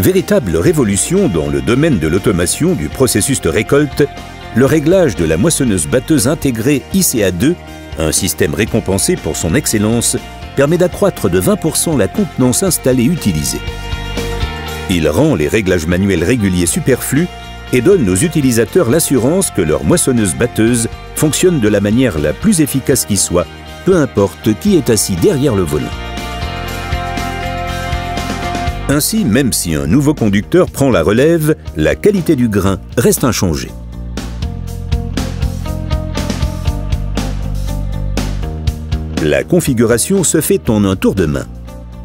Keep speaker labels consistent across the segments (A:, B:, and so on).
A: Véritable révolution dans le domaine de l'automation du processus de récolte, le réglage de la moissonneuse-batteuse intégrée ICA2, un système récompensé pour son excellence, permet d'accroître de 20% la contenance installée utilisée. Il rend les réglages manuels réguliers superflus et donne aux utilisateurs l'assurance que leur moissonneuse-batteuse fonctionne de la manière la plus efficace qui soit, peu importe qui est assis derrière le volant. Ainsi, même si un nouveau conducteur prend la relève, la qualité du grain reste inchangée. La configuration se fait en un tour de main.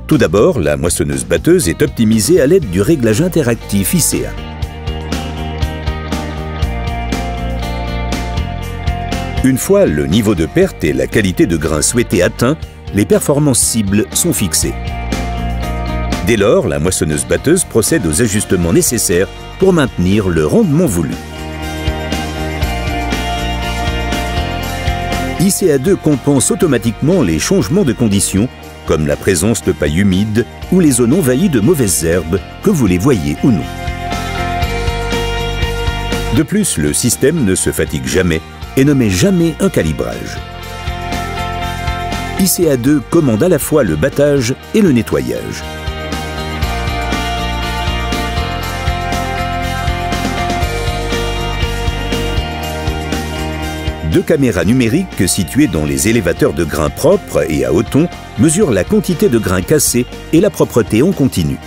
A: Tout d'abord, la moissonneuse-batteuse est optimisée à l'aide du réglage interactif ICA. Une fois le niveau de perte et la qualité de grain souhaité atteints, les performances cibles sont fixées. Dès lors, la moissonneuse-batteuse procède aux ajustements nécessaires pour maintenir le rendement voulu. ICA2 compense automatiquement les changements de conditions, comme la présence de paille humide ou les zones envahies de mauvaises herbes, que vous les voyez ou non. De plus, le système ne se fatigue jamais et ne met jamais un calibrage. ICA2 commande à la fois le battage et le nettoyage. Deux caméras numériques situées dans les élévateurs de grains propres et à Othon mesurent la quantité de grains cassés et la propreté en continu.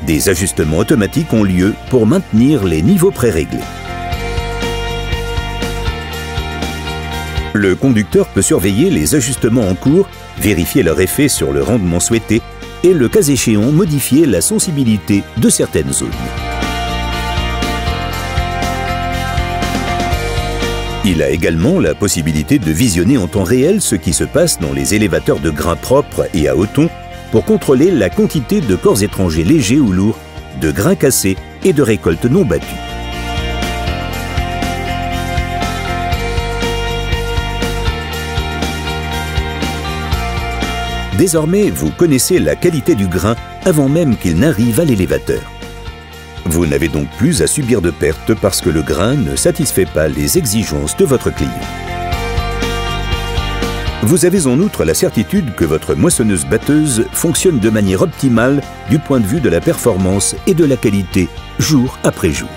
A: Des ajustements automatiques ont lieu pour maintenir les niveaux pré-réglés. Le conducteur peut surveiller les ajustements en cours, vérifier leur effet sur le rendement souhaité et, le cas échéant, modifier la sensibilité de certaines zones. Il a également la possibilité de visionner en temps réel ce qui se passe dans les élévateurs de grains propres et à Othon pour contrôler la quantité de corps étrangers légers ou lourds, de grains cassés et de récoltes non battues. Désormais, vous connaissez la qualité du grain avant même qu'il n'arrive à l'élévateur. Vous n'avez donc plus à subir de pertes parce que le grain ne satisfait pas les exigences de votre client. Vous avez en outre la certitude que votre moissonneuse-batteuse fonctionne de manière optimale du point de vue de la performance et de la qualité, jour après jour.